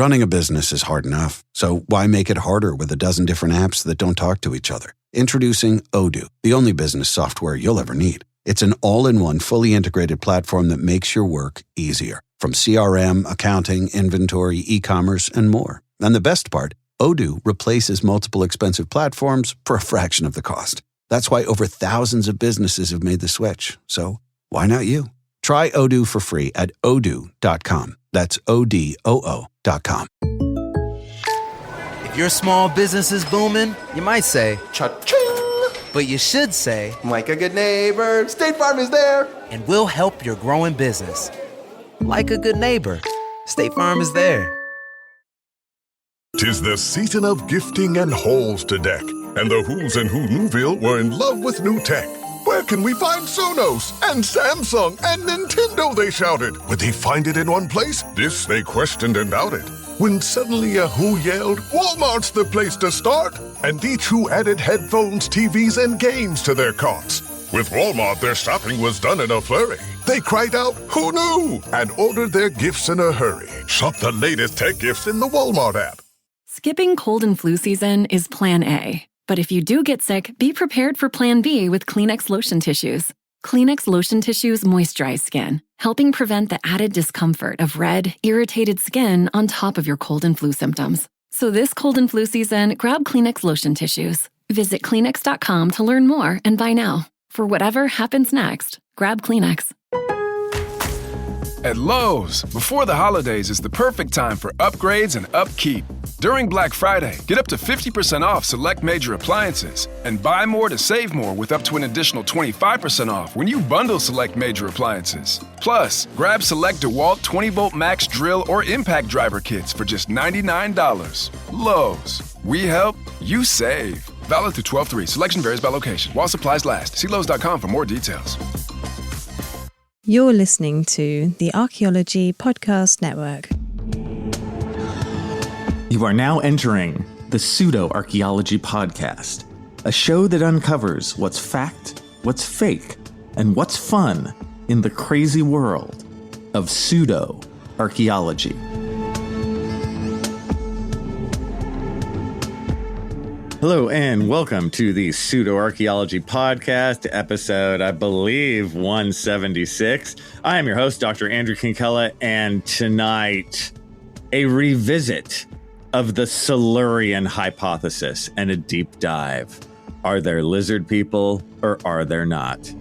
Running a business is hard enough, so why make it harder with a dozen different apps that don't talk to each other? Introducing Odoo, the only business software you'll ever need. It's an all-in-one, fully integrated platform that makes your work easier. From CRM, accounting, inventory, e-commerce, and more. And the best part, Odoo replaces multiple expensive platforms for a fraction of the cost. That's why over thousands of businesses have made the switch. So why not you? Try Odoo for free at odoo.com. That's ODOO.com. If your small business is booming, you might say, Cha-ching! But you should say, like a good neighbor, State Farm is there. And we'll help your growing business. Like a good neighbor, State Farm is there. 'Tis the season of gifting and halls to deck, and the Who's and Who Newville were in love with new tech. Where can we find Sonos and Samsung and Nintendo, they shouted. Would they find it in one place? This they questioned and doubted. When suddenly a Who yelled, Walmart's the place to start! And each Who added headphones, TVs, and games to their carts. With Walmart, their shopping was done in a flurry. They cried out, "Who knew?" and ordered their gifts in a hurry. Shop the latest tech gifts in the Walmart app. Skipping cold and flu season is Plan A. But if you do get sick, be prepared for Plan B with Kleenex lotion tissues. Kleenex lotion tissues moisturize skin, helping prevent the added discomfort of red, irritated skin on top of your cold and flu symptoms. So this cold and flu season, grab Kleenex lotion tissues. Visit Kleenex.com to learn more and buy now. For whatever happens next, grab Kleenex. At Lowe's, before the holidays is the perfect time for upgrades and upkeep. During Black Friday, get up to 50% off select major appliances and buy more to save more with up to an additional 25% off when you bundle select major appliances. Plus, grab select DeWalt 20-volt max drill or impact driver kits for just $99. Lowe's. We help, you save. Valid through 12/3. Selection varies by location. While supplies last. See Lowe's.com for more details. You're listening to the Archaeology Podcast Network. You are now entering the Pseudo-Archaeology Podcast, a show that uncovers what's fact, what's fake, and what's fun in the crazy world of pseudo-archaeology. Hello and welcome to the Pseudo-Archaeology Podcast, episode, I believe, 176. I am your host, Dr. Andrew Kinkella, and tonight, a revisit of the Silurian hypothesis and a deep dive. Are there lizard people or are there not?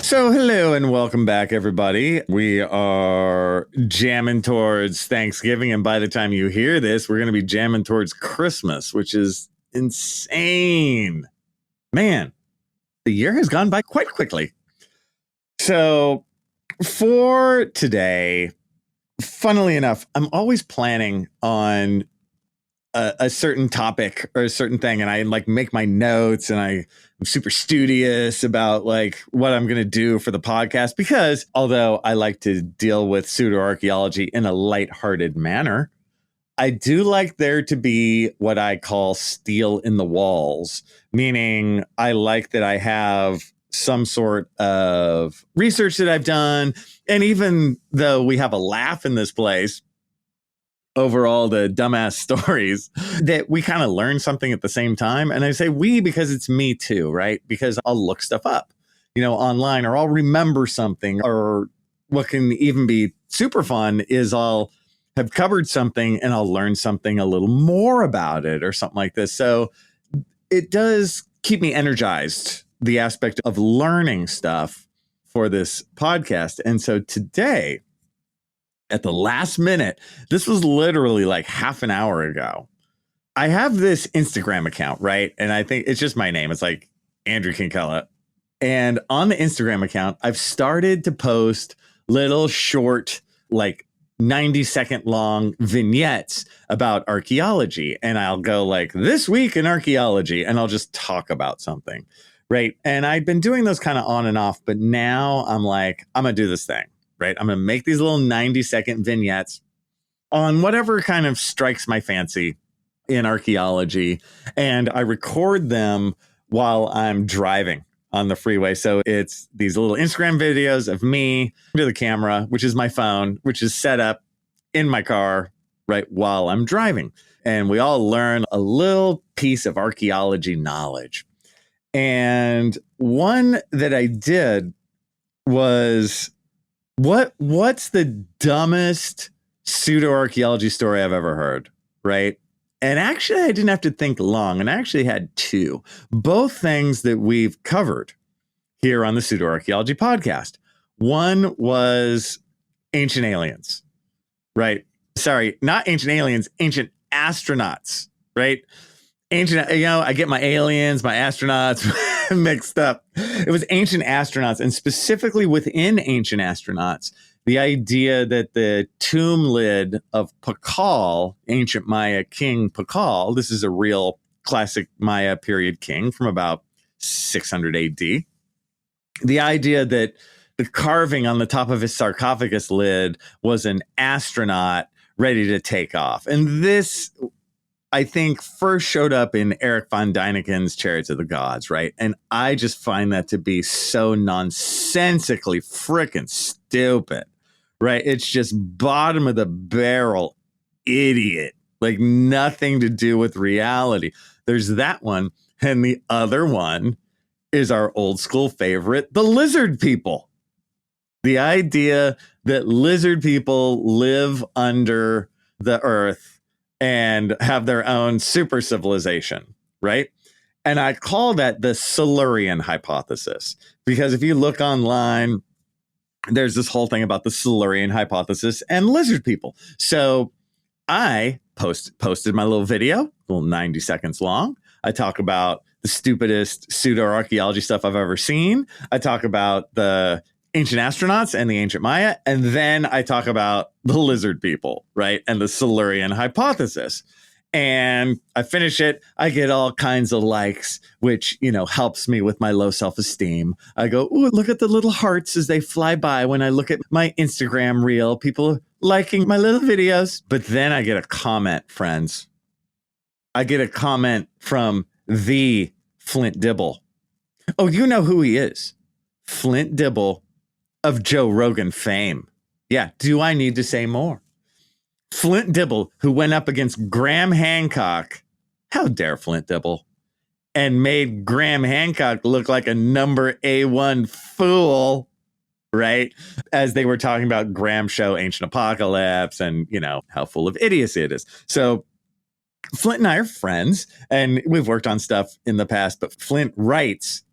So hello and welcome back, everybody. We are jamming towards Thanksgiving, and by the time you hear this, we're going to be jamming towards Christmas, which is insane. Man, the year has gone by quite quickly. So for today, funnily enough, I'm always planning on a certain topic or a certain thing, and I like make my notes, and I'm super studious about like what I'm going to do for the podcast, because although I like to deal with pseudo-archaeology in a lighthearted manner, I do like there to be what I call steel in the walls, meaning I like that I have some sort of research that I've done. And even though we have a laugh in this place over all the dumbass stories, that we kind of learn something at the same time. And I say we because it's me too, right? Because I'll look stuff up, online, or I'll remember something, or what can even be super fun is I'll have covered something and I'll learn something a little more about it or something like this. So it does keep me energized, the aspect of learning stuff for this podcast. And so today, at the last minute, this was literally like half an hour ago, I have this Instagram account, right? And I think it's just my name. It's like Andrew Kinkella. And on the Instagram account, I've started to post little short, like 90-second long vignettes about archaeology. And I'll go like, this week in archaeology, and I'll just talk about something. Right. And I've been doing those kind of on and off, but now I'm like, I'm going to do this thing, right? I'm going to make these little 90-second vignettes on whatever kind of strikes my fancy in archaeology. And I record them while I'm driving on the freeway. So it's these little Instagram videos of me to the camera, which is my phone, which is set up in my car right while I'm driving. And we all learn a little piece of archaeology knowledge. And one that I did was, what's the dumbest pseudo-archaeology story I've ever heard, right? And actually, I didn't have to think long, and I actually had two, both things that we've covered here on the Pseudo-Archaeology podcast. One was ancient aliens, right? Sorry, not ancient aliens, ancient astronauts, right? Ancient, I get my aliens, my astronauts mixed up. It was ancient astronauts, and specifically within ancient astronauts, the idea that the tomb lid of Pakal, ancient Maya king Pakal, this is a real classic Maya period king from about 600 AD. The idea that the carving on the top of his sarcophagus lid was an astronaut ready to take off. And this, I think, first showed up in Eric von Däniken's Chariots of the Gods, right? And I just find that to be so nonsensically freaking stupid, right? It's just bottom of the barrel idiot, like nothing to do with reality. There's that one. And the other one is our old school favorite, the lizard people. The idea that lizard people live under the earth and have their own super civilization, right? And I call that the Silurian hypothesis, because if you look online, there's this whole thing about the Silurian hypothesis and lizard people. So I posted my little video, little 90 seconds long. I talk about the stupidest pseudo-archaeology stuff I've ever seen. I talk about the ancient astronauts and the ancient Maya. And then I talk about the lizard people, right? And the Silurian hypothesis. And I finish it. I get all kinds of likes, which, helps me with my low self-esteem. I go, ooh, look at the little hearts as they fly by when I look at my Instagram reel. People liking my little videos. But then I get a comment, friends. I get a comment from the Flint Dibble. Oh, you know who he is. Flint Dibble of Joe Rogan fame. Yeah, do I need to say more? Flint Dibble, who went up against Graham Hancock. How dare Flint Dibble? And made Graham Hancock look like a number A1 fool, right? As they were talking about Graham's show, Ancient Apocalypse, and, how full of idiocy it is. So Flint and I are friends, and we've worked on stuff in the past, but Flint writes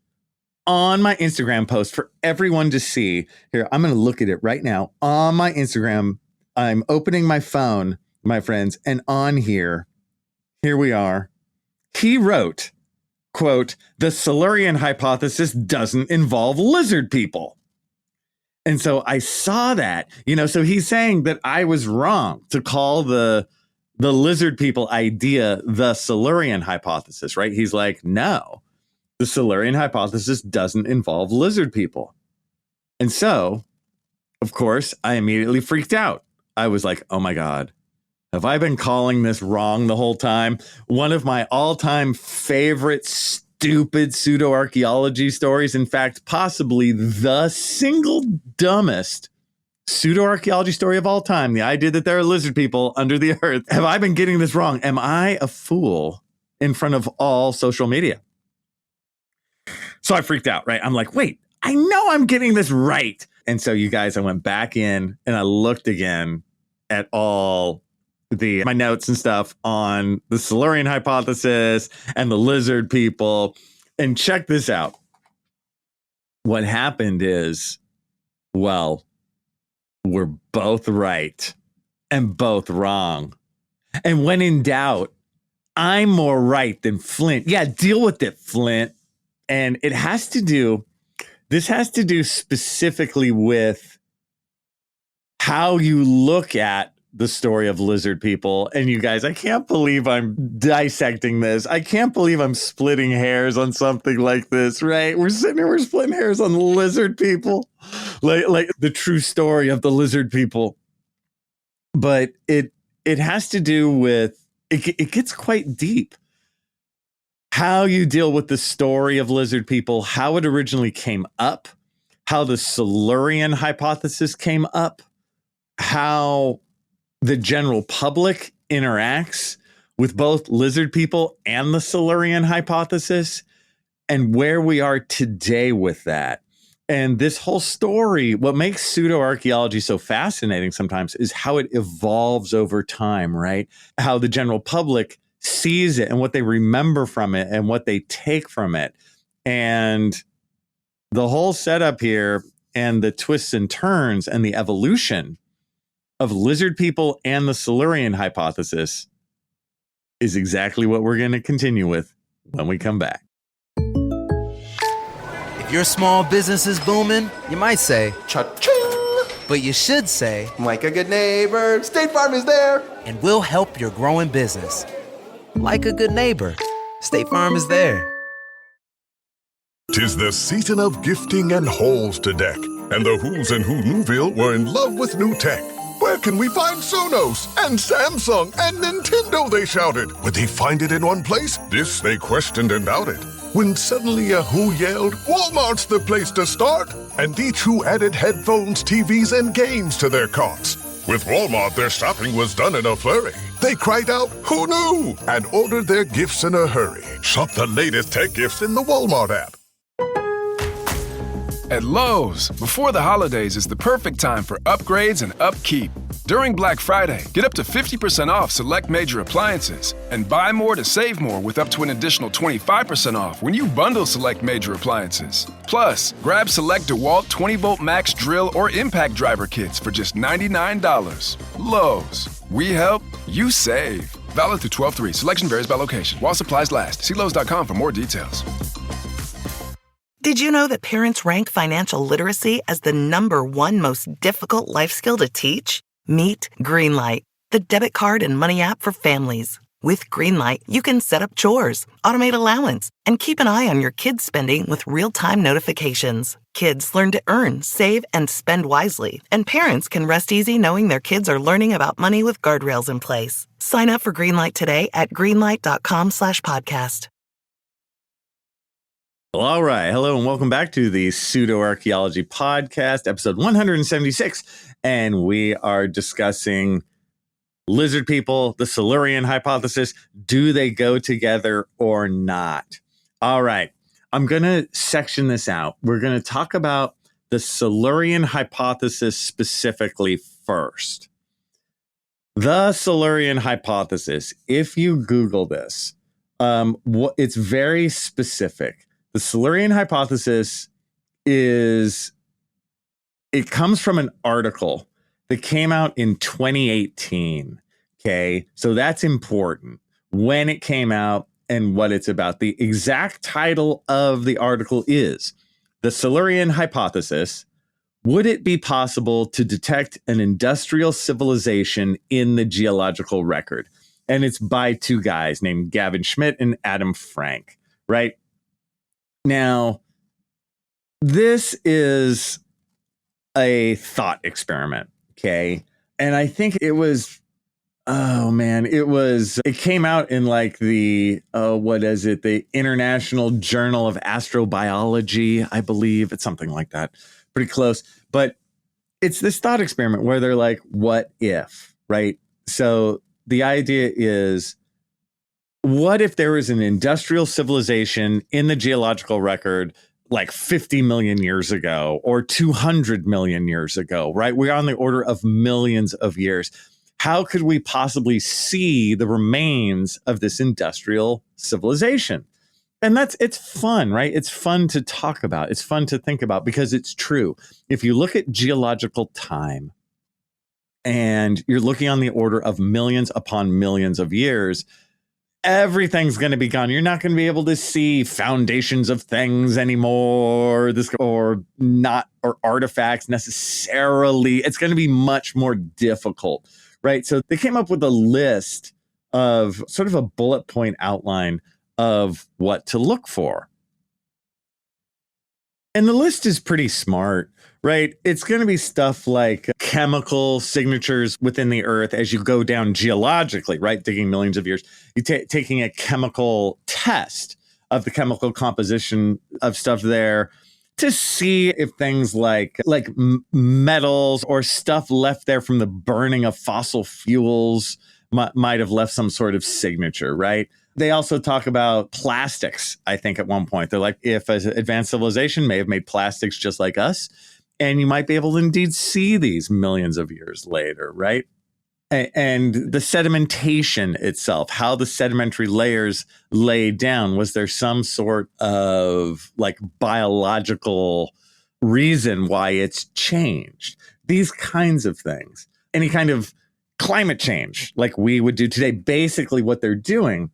on my Instagram post for everyone to see. Here, I'm going to look at it right now on my Instagram. I'm opening my phone, my friends, and on here we are. He wrote, quote, "The Silurian hypothesis doesn't involve lizard people." And so I saw that, so he's saying that I was wrong to call the lizard people idea the Silurian hypothesis, right? He's like, no, the Silurian hypothesis doesn't involve lizard people. And so, of course, I immediately freaked out. I was like, oh my God, have I been calling this wrong the whole time? One of my all-time favorite stupid pseudo-archaeology stories, in fact, possibly the single dumbest pseudo-archaeology story of all time, the idea that there are lizard people under the earth. Have I been getting this wrong? Am I a fool in front of all social media? So I freaked out, right? I'm like, wait, I know I'm getting this right. And so you guys, I went back in and I looked again at all my notes and stuff on the Silurian hypothesis and the lizard people. And check this out. What happened is, well, we're both right and both wrong. And when in doubt, I'm more right than Flint. Yeah, deal with it, Flint. And this has to do specifically with how you look at the story of lizard people. And you guys, I can't believe I'm dissecting this. I can't believe I'm splitting hairs on something like this, right? We're sitting here, we're splitting hairs on lizard people, like the true story of the lizard people. But it has to do with, it gets quite deep. how you deal with the story of lizard people, how it originally came up, how the Silurian hypothesis came up, how the general public interacts with both lizard people and the Silurian hypothesis, and where we are today with that. And this whole story, what makes pseudo-archaeology so fascinating sometimes is how it evolves over time, right? How the general public sees it and what they remember from it and what they take from it. And the whole setup here and the twists and turns and the evolution of lizard people and the Silurian hypothesis is exactly what we're going to continue with when we come back. If your small business is booming, you might say, Cha-ching! but you should say, Like a good neighbor, State Farm is there. and we'll help your growing business. Like a good neighbor, State Farm is there. 'Tis the season of gifting and halls to deck, and the who's and who Newville were in love with new tech. Where can we find Sonos and Samsung and Nintendo, they shouted. Would they find it in one place? This they questioned and doubted. When suddenly a who yelled, Walmart's the place to start! And each who added headphones, TVs, and games to their carts. With Walmart, their shopping was done in a flurry. They cried out, who knew? And ordered their gifts in a hurry. Shop the latest tech gifts in the Walmart app. At Lowe's, before the holidays is the perfect time for upgrades and upkeep. During Black Friday, get up to 50% off select major appliances and buy more to save more with up to an additional 25% off when you bundle select major appliances. Plus, grab select DeWalt 20-volt max drill or impact driver kits for just $99. Lowe's, we help, you save. Valid through 12/3. Selection varies by location. While supplies last. See Lowe's.com for more details. Did you know that parents rank financial literacy as the #1 most difficult life skill to teach? Meet Greenlight, the debit card and money app for families. With Greenlight, you can set up chores, automate allowance, and keep an eye on your kids' spending with real-time notifications. Kids learn to earn, save, and spend wisely, and parents can rest easy knowing their kids are learning about money with guardrails in place. Sign up for Greenlight today at greenlight.com/podcast. All right. Hello and welcome back to the Pseudo-Archaeology Podcast, episode 176. And we are discussing lizard people, the Silurian hypothesis. Do they go together or not? All right. I'm going to section this out. We're going to talk about the Silurian hypothesis specifically first. The Silurian hypothesis, if you Google this, it's very specific. The Silurian hypothesis it comes from an article that came out in 2018. Okay. So that's important when it came out and what it's about. The exact title of the article is The Silurian Hypothesis. Would it be possible to detect an industrial civilization in the geological record? And it's by two guys named Gavin Schmidt and Adam Frank, right? Now, this is a thought experiment, okay? And I think it was, it came out in like the, the International Journal of Astrobiology, I believe. It's something like that. Pretty close. But it's this thought experiment where they're like, what if, right? So the idea is, what if there was an industrial civilization in the geological record like 50 million years ago or 200 million years ago, right? We're on the order of millions of years. How could we possibly see the remains of this industrial civilization? And it's fun, right? It's fun to talk about. It's fun to think about because it's true. If you look at geological time and you're looking on the order of millions upon millions of years, everything's going to be gone. You're not going to be able to see foundations of things anymore, or artifacts necessarily. It's going to be much more difficult, right? So they came up with a list of sort of a bullet point outline of what to look for. And the list is pretty smart, right? It's going to be stuff like chemical signatures within the earth as you go down geologically, right? Digging millions of years, taking a chemical test of the chemical composition of stuff there to see if things like metals or stuff left there from the burning of fossil fuels might have left some sort of signature, right? They also talk about plastics, I think, at one point. They're like, if an advanced civilization may have made plastics just like us, and you might be able to indeed see these millions of years later, right? And the sedimentation itself, how the sedimentary layers lay down, was there some sort of like biological reason why it's changed? These kinds of things. Any kind of climate change like we would do today. Basically, what they're doing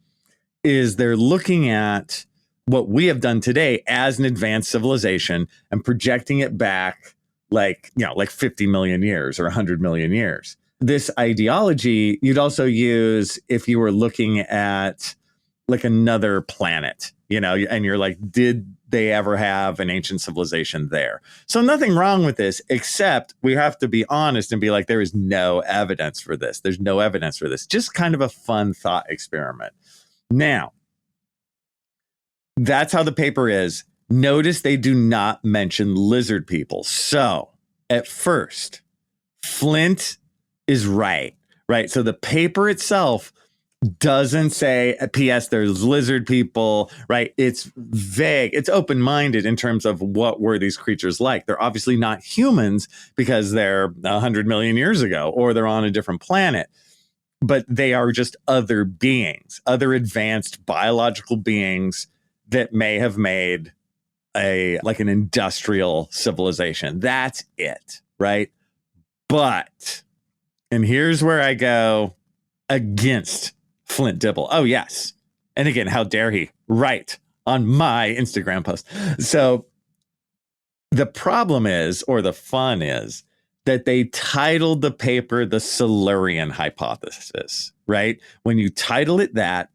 is they're looking at what we have done today as an advanced civilization and projecting it back like 50 million years or 100 million years. This ideology you'd also use if you were looking at like another planet, and you're like, did they ever have an ancient civilization there? So nothing wrong with this, except we have to be honest and be like, there is no evidence for this. There's no evidence for this. Just kind of a fun thought experiment. Now, that's how the paper is. Notice they do not mention lizard people. So at first, Flint is right? So the paper itself doesn't say, P.S., there's lizard people, right? It's vague. It's open-minded in terms of what were these creatures like. They're obviously not humans because they're 100 million years ago, or they're on a different planet. But they are just other beings, other advanced biological beings that may have made an industrial civilization. That's it, right? But, and here's where I go against Flint Dibble. Oh, yes. And again, how dare he? Right on my Instagram post. So the problem is, or the fun is, that they titled the paper the Silurian hypothesis, right? When you title it that,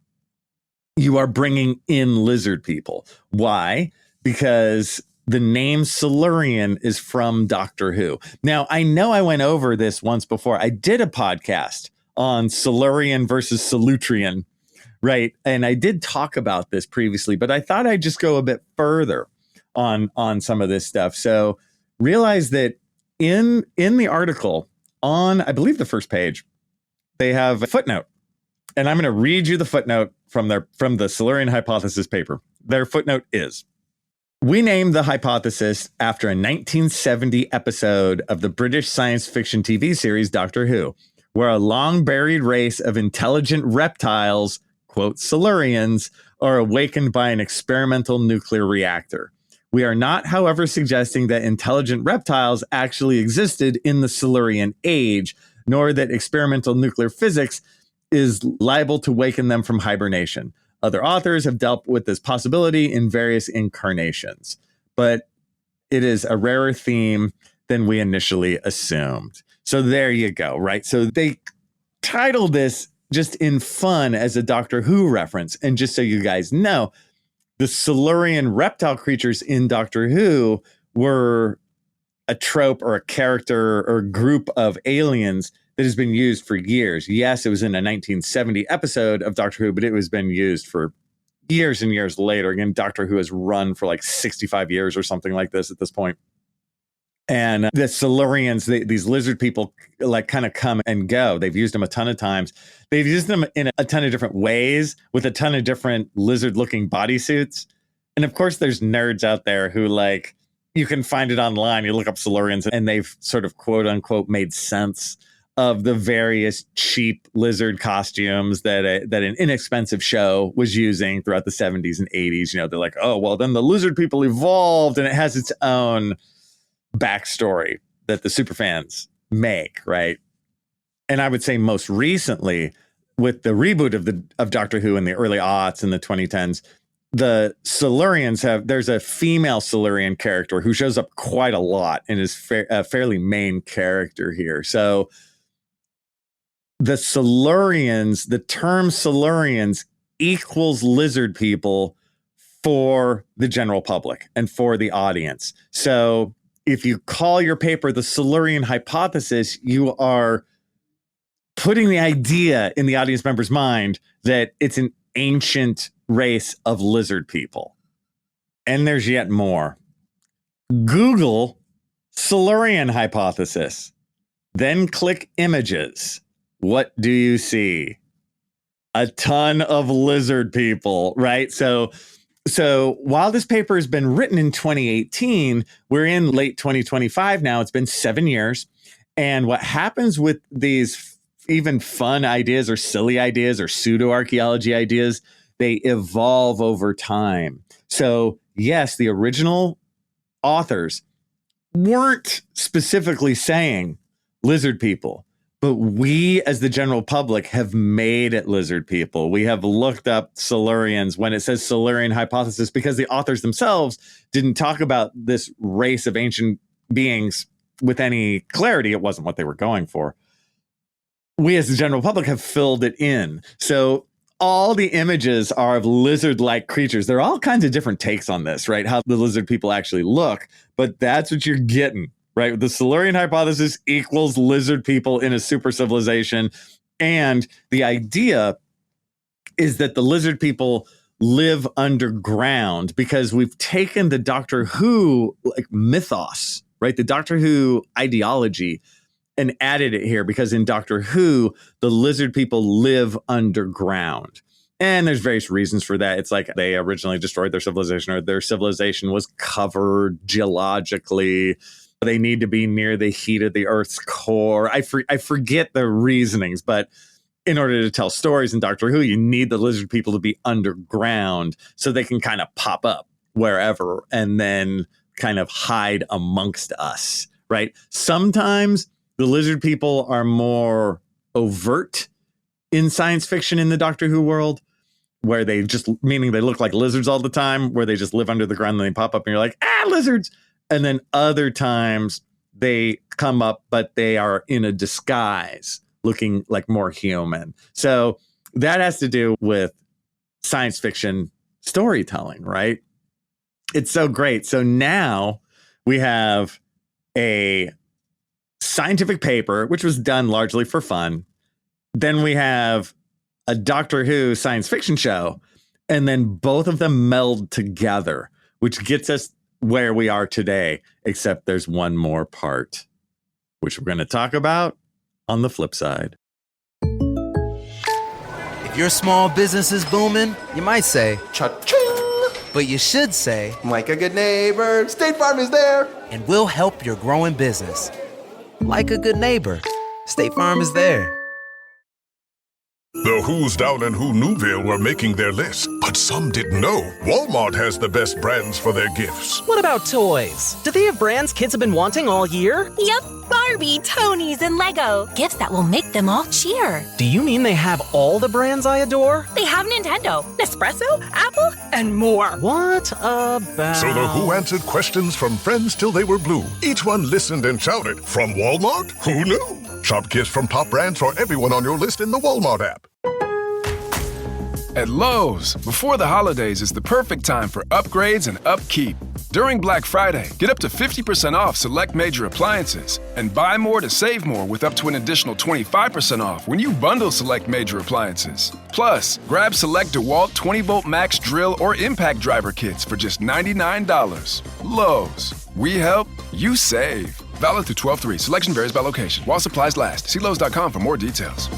you are bringing in lizard people. Why? Because the name Silurian is from Doctor Who. Now, I know I went over this once before. I did a podcast on Silurian versus Silurian, right? And I did talk about this previously, but I thought I'd just go a bit further on some of this stuff. So realize that in the article on, I believe, the first page, they have a footnote. And I'm going to read you the footnote from the Silurian hypothesis paper. Their footnote is, we named the hypothesis after a 1970 episode of the British science fiction TV series Doctor Who, where a long-buried race of intelligent reptiles, quote, Silurians, are awakened by an experimental nuclear reactor. We are not, however, suggesting that intelligent reptiles actually existed in the Silurian age, nor that experimental nuclear physics is liable to waken them from hibernation. Other authors have dealt with this possibility in various incarnations, but it is a rarer theme than we initially assumed. So there you go, right? So they titled this just in fun as a Doctor Who reference. And just so you guys know, the Silurian reptile creatures in Doctor Who were a trope or a character or group of aliens that has been used for years. Yes, it was in a 1970 episode of Doctor Who, but it has been used for years and years later. Again, Doctor Who has run for like 65 years or something like this at this point. And the Silurians, these lizard people, like kind of come and go. They've used them a ton of times. They've used them in a ton of different ways with a ton of different lizard-looking bodysuits. And of course, there's nerds out there who like, you can find it online. You look up Silurians and they've sort of quote unquote made sense of the various cheap lizard costumes that an inexpensive show was using throughout the 70s and 80s. You know, they're like, oh, well, then the lizard people evolved and it has its own backstory that the superfans make, right? And I would say most recently, with the reboot of Doctor Who in the early aughts in the 2010s, the Silurians there's a female Silurian character who shows up quite a lot and is a fairly main character here. So the Silurians, the term Silurians equals lizard people for the general public and for the audience. So if you call your paper the Silurian hypothesis, you are putting the idea in the audience member's mind that it's an ancient race of lizard people. And there's yet more. Google Silurian hypothesis. Then click images. What do you see? A ton of lizard people, right? So while this paper has been written in 2018, we're in late 2025 now. It's been 7 years. And what happens with these even fun ideas or silly ideas or pseudo-archaeology ideas, they evolve over time. So yes, the original authors weren't specifically saying lizard people, but we as the general public have made it lizard people. We have looked up Silurians when it says Silurian hypothesis because the authors themselves didn't talk about this race of ancient beings with any clarity. It wasn't what they were going for. We as the general public have filled it in. So all the images are of lizard-like creatures. There are all kinds of different takes on this, right? How the lizard people actually look, but that's what you're getting, right? The Silurian hypothesis equals lizard people in a super civilization. And the idea is that the lizard people live underground because we've taken the Doctor Who mythos, right? The Doctor Who ideology and added it here because in Doctor Who, the lizard people live underground. And there's various reasons for that. It's like they originally destroyed their civilization or their civilization was covered geologically. They need to be near the heat of the Earth's core. I forget the reasonings, but in order to tell stories in Doctor Who, you need the lizard people to be underground so they can kind of pop up wherever and then kind of hide amongst us, right? Sometimes the lizard people are more overt in science fiction in the Doctor Who world, where they just, meaning they look like lizards all the time, where they just live under the ground and they pop up and you're like, lizards. And then other times they come up, but they are in a disguise looking like more human. So that has to do with science fiction storytelling, right? It's so great. So now we have a scientific paper, which was done largely for fun. Then we have a Doctor Who science fiction show, and then both of them meld together, which gets us where we are today, except there's one more part, which we're going to talk about on the flip side. If your small business is booming, you might say, Cha-ching! but you should say, Like a good neighbor, State Farm is there. and we'll help your growing business. Like a good neighbor, State Farm is there. The Who's down in Who Newville were making their list, but some didn't know Walmart has the best brands for their gifts. What about toys? Do they have brands kids have been wanting all year? Yep, Barbie, Tony's, and Lego. Gifts that will make them all cheer. Do you mean they have all the brands I adore? They have Nintendo, Nespresso, Apple, and more. What about... So the Who answered questions from friends till they were blue. Each one listened and shouted, from Walmart? Who knew? Shop gifts from top brands for everyone on your list in the Walmart app. At Lowe's, before the holidays is the perfect time for upgrades and upkeep. During Black Friday, get up to 50% off select major appliances and buy more to save more with up to an additional 25% off when you bundle select major appliances. Plus, grab select DeWalt 20-volt max drill or impact driver kits for just $99. Lowe's, we help, you save. Valid through 12/3. Selection varies by location. While supplies last. See Lowe's.com for more details.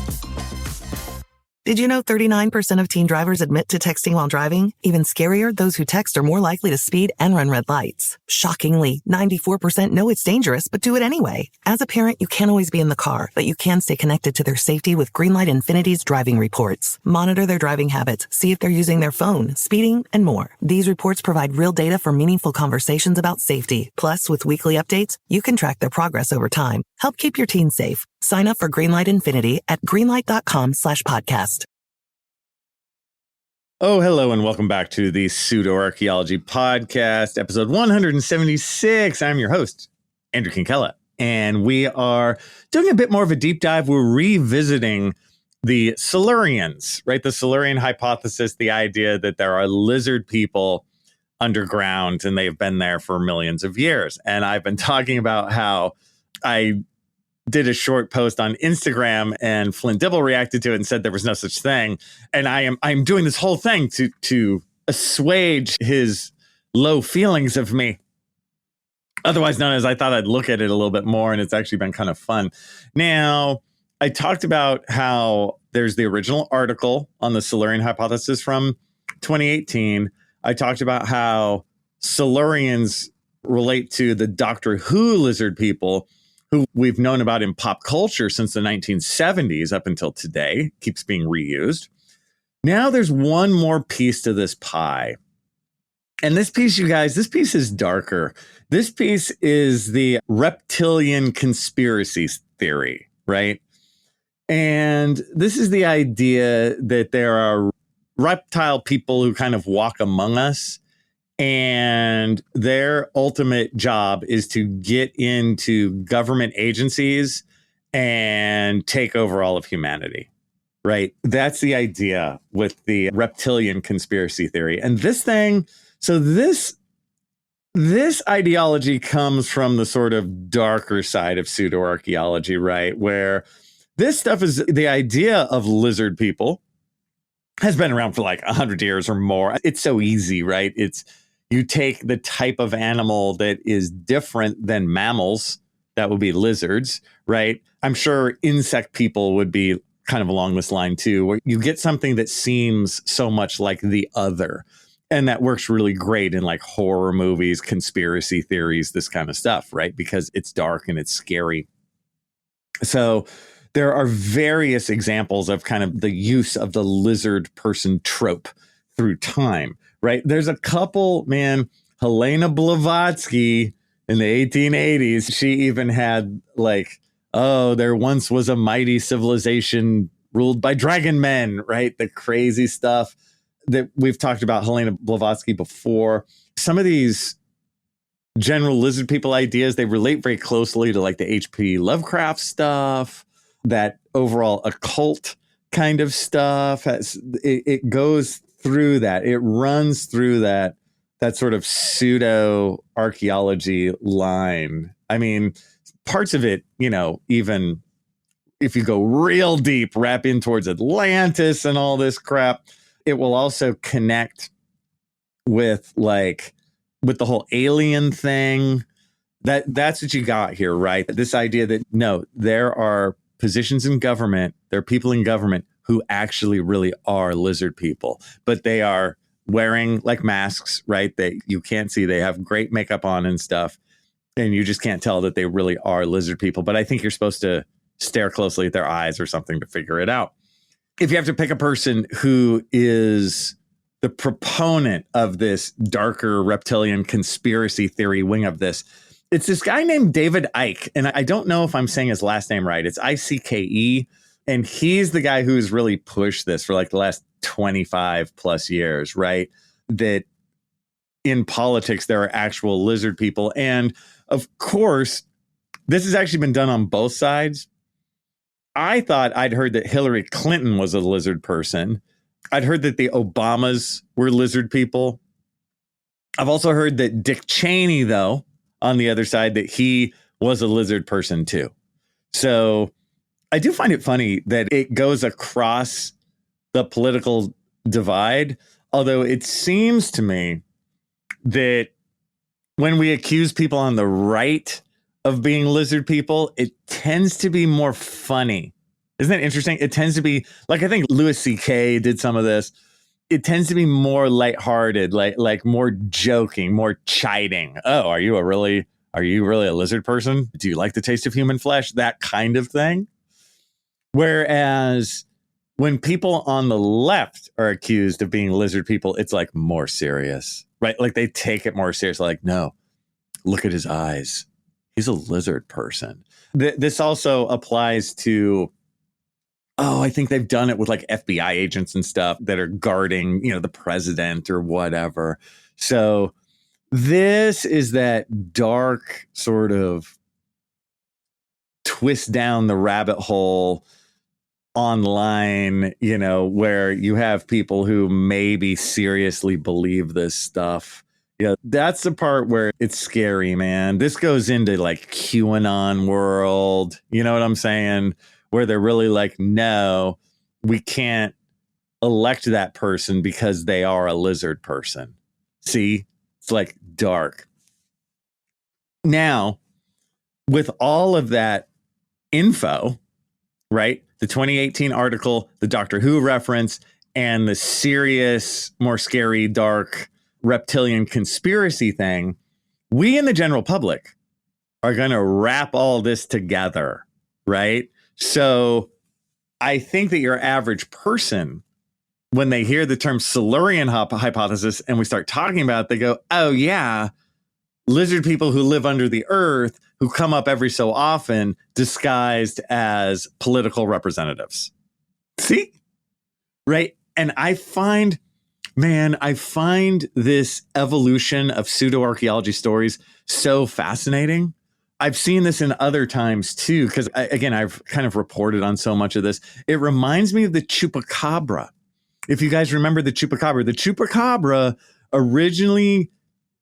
Did you know 39% of teen drivers admit to texting while driving? Even scarier, those who text are more likely to speed and run red lights. Shockingly, 94% know it's dangerous, but do it anyway. As a parent, you can't always be in the car, but you can stay connected to their safety with Greenlight Infinity's driving reports. Monitor their driving habits, see if they're using their phone, speeding, and more. These reports provide real data for meaningful conversations about safety. Plus, with weekly updates, you can track their progress over time. Help keep your teens safe. Sign up for Greenlight Infinity at greenlight.com/podcast. Oh, hello, and welcome back to the Pseudo-Archaeology Podcast, episode 176. I'm your host, Andrew Kinkella, and we are doing a bit more of a deep dive. We're revisiting the Silurians, right? The Silurian hypothesis, the idea that there are lizard people underground, and they've been there for millions of years. And I've been talking about how I did a short post on Instagram, and Flint Dibble reacted to it and said there was no such thing. And I'm doing this whole thing to assuage his low feelings of me. Otherwise known as I thought I'd look at it a little bit more, and it's actually been kind of fun. Now, I talked about how there's the original article on the Silurian hypothesis from 2018. I talked about how Silurians relate to the Doctor Who lizard people who we've known about in pop culture since the 1970s up until today, keeps being reused. Now there's one more piece to this pie. And this piece, you guys, this piece is darker. This piece is the reptilian conspiracy theory, right? And this is the idea that there are reptile people who kind of walk among us, and their ultimate job is to get into government agencies and take over all of humanity, right? That's the idea with the reptilian conspiracy theory. And this thing, so this ideology comes from the sort of darker side of pseudo-archaeology, right? Where this stuff is the idea of lizard people has been around for like 100 years or more. It's so easy, right? It's you take the type of animal that is different than mammals, that would be lizards, right? I'm sure insect people would be kind of along this line too, where you get something that seems so much like the other. And that works really great in like horror movies, conspiracy theories, this kind of stuff, right? Because it's dark and it's scary. So there are various examples of kind of the use of the lizard person trope through time, right? There's a couple, man, Helena Blavatsky in the 1880s, she even had like, oh, there once was a mighty civilization ruled by dragon men, right? The crazy stuff that we've talked about Helena Blavatsky before. Some of these general lizard people ideas, they relate very closely to like the H.P. Lovecraft stuff, that overall occult kind of stuff. It goes through that. It runs through that sort of pseudo archaeology line. I mean, parts of it, you know, even if you go real deep, wrap in towards Atlantis and all this crap, it will also connect with the whole alien thing. That's what you got here, right? This idea that no, there are positions in government, there are people in government who actually really are lizard people, but they are wearing like masks, right? That you can't see. They have great makeup on and stuff, and you just can't tell that they really are lizard people. But I think you're supposed to stare closely at their eyes or something to figure it out. If you have to pick a person who is the proponent of this darker reptilian conspiracy theory wing of this, it's this guy named David Icke. And I don't know if I'm saying his last name right. It's Icke. And he's the guy who's really pushed this for like the last 25 plus years, right? That in politics, there are actual lizard people. And of course, this has actually been done on both sides. I thought I'd heard that Hillary Clinton was a lizard person. I'd heard that the Obamas were lizard people. I've also heard that Dick Cheney, though, on the other side, that he was a lizard person too. So I do find it funny that it goes across the political divide, although it seems to me that when we accuse people on the right of being lizard people, it tends to be more funny. Isn't that interesting? It tends to be like, I think Louis C.K. did some of this. It tends to be more lighthearted, like more joking, more chiding. Oh, are you really a lizard person? Do you like the taste of human flesh? That kind of thing. Whereas when people on the left are accused of being lizard people, it's like more serious, right? Like they take it more seriously. Like, no, look at his eyes. He's a lizard person. This also applies to, I think they've done it with like FBI agents and stuff that are guarding, the president or whatever. So this is that dark sort of twist down the rabbit hole online, where you have people who maybe seriously believe this stuff, Yeah, that's the part where it's scary, man. This goes into like QAnon world. You know what I'm saying? Where they're really like, no, we can't elect that person because they are a lizard person. See, it's like dark. Now, with all of that info, right? The 2018 article, the Doctor Who reference, and the serious, more scary, dark reptilian conspiracy thing, we in the general public are going to wrap all this together, right? So I think that your average person, when they hear the term Silurian hypothesis and we start talking about it, they go, oh yeah, lizard people who live under the earth who come up every so often disguised as political representatives. See? Right? And I find this evolution of pseudo-archaeology stories so fascinating. I've seen this in other times too, because again, I've kind of reported on so much of this. It reminds me of the chupacabra. If you guys remember the chupacabra originally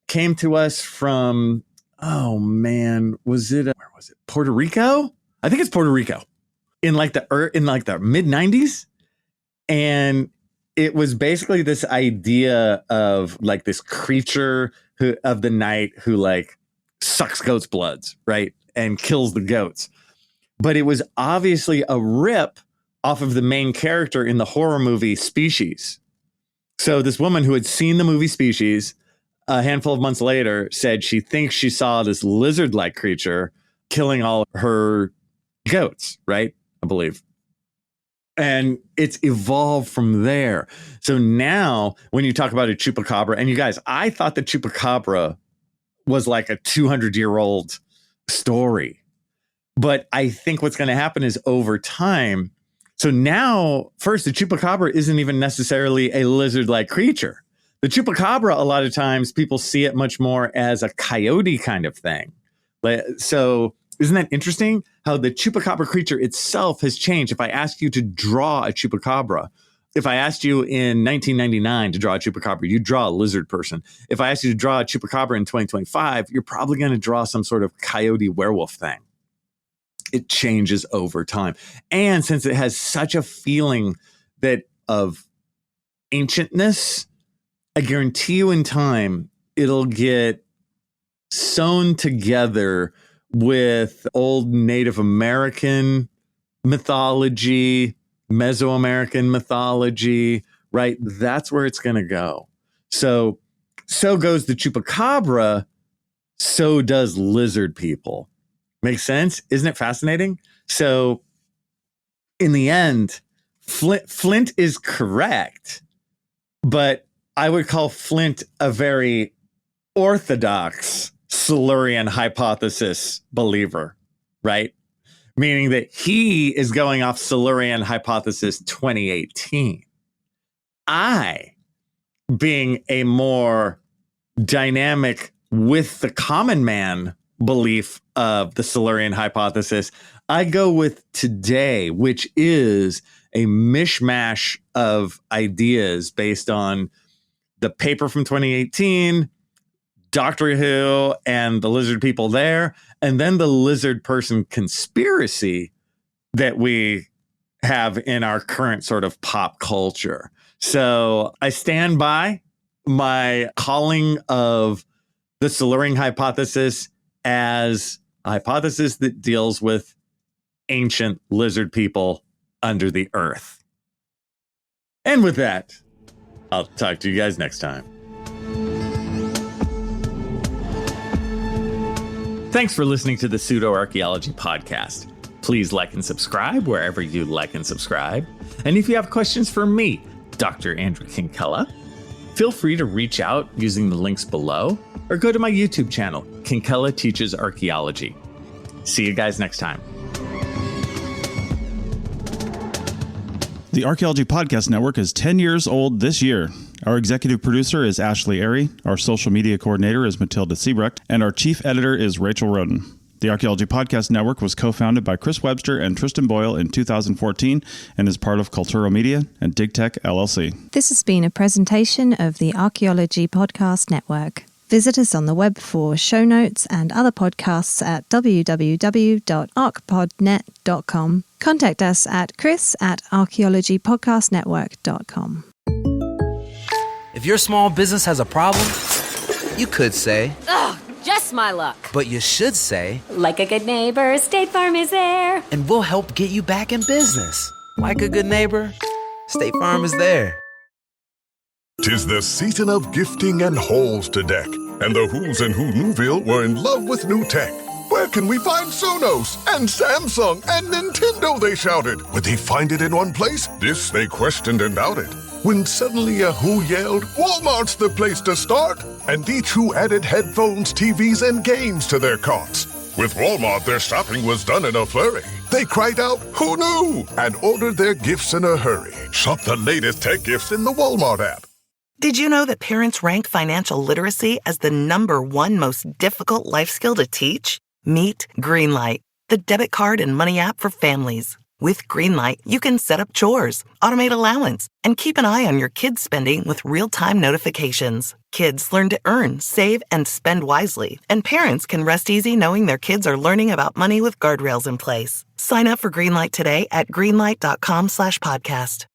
came to us from, where was it? Puerto Rico? I think it's Puerto Rico in like the mid 90s. And it was basically this idea of like this creature of the night who like sucks goats' bloods, right? And kills the goats. But it was obviously a rip off of the main character in the horror movie Species. So this woman who had seen the movie Species a handful of months later said she thinks she saw this lizard-like creature killing all her goats, right? I believe. And it's evolved from there. So now when you talk about a chupacabra, and you guys, I thought the chupacabra was like a 200-year-old story. But I think what's going to happen is over time. So now, first, the chupacabra isn't even necessarily a lizard-like creature. The chupacabra, a lot of times, people see it much more as a coyote kind of thing. So isn't that interesting how the chupacabra creature itself has changed? If I asked you to draw a chupacabra, if I asked you in 1999 to draw a chupacabra, you'd draw a lizard person. If I asked you to draw a chupacabra in 2025, you're probably going to draw some sort of coyote werewolf thing. It changes over time. And since it has such a feeling of ancientness, I guarantee you in time, it'll get sewn together with old Native American mythology, Mesoamerican mythology, right? That's where it's going to go. So goes the chupacabra, so does lizard people. Makes sense? Isn't it fascinating? So in the end, Flint is correct, but I would call Flint a very orthodox Silurian hypothesis believer, right? Meaning that he is going off Silurian hypothesis 2018. I, being a more dynamic with the common man belief of the Silurian hypothesis, I go with today, which is a mishmash of ideas based on the paper from 2018, Doctor Who and the lizard people there, and then the lizard person conspiracy that we have in our current sort of pop culture. So I stand by my calling of the Silurian hypothesis as a hypothesis that deals with ancient lizard people under the earth. And with that, I'll talk to you guys next time. Thanks for listening to the Pseudo Archaeology Podcast. Please like and subscribe wherever you like and subscribe. And if you have questions for me, Dr. Andrew Kinkella, feel free to reach out using the links below or go to my YouTube channel, Kinkella Teaches Archaeology. See you guys next time. The Archaeology Podcast Network is 10 years old this year. Our executive producer is Ashley Airy, our social media coordinator is Matilda Siebrecht, and our chief editor is Rachel Roden. The Archaeology Podcast Network was co-founded by Chris Webster and Tristan Boyle in 2014 and is part of Cultura Media and DigTech LLC. This has been a presentation of the Archaeology Podcast Network. Visit us on the web for show notes and other podcasts at www.archpodnet.com. Contact us at chris@archaeologypodcastnetwork.com. If your small business has a problem, you could say, ugh, just my luck. But you should say, like a good neighbor, State Farm is there. And we'll help get you back in business. Like a good neighbor, State Farm is there. 'Tis the season of gifting and halls to deck, and the who's and who Newville were in love with new tech. Where can we find Sonos and Samsung and Nintendo, they shouted. Would they find it in one place? This they questioned and doubted. When suddenly a who yelled, Walmart's the place to start! And each who added headphones, TVs, and games to their carts. With Walmart, their shopping was done in a flurry. They cried out, who knew? And ordered their gifts in a hurry. Shop the latest tech gifts in the Walmart app. Did you know that parents rank financial literacy as the #1 most difficult life skill to teach? Meet Greenlight, the debit card and money app for families. With Greenlight, you can set up chores, automate allowance, and keep an eye on your kids' spending with real-time notifications. Kids learn to earn, save, and spend wisely, and parents can rest easy knowing their kids are learning about money with guardrails in place. Sign up for Greenlight today at greenlight.com/podcast.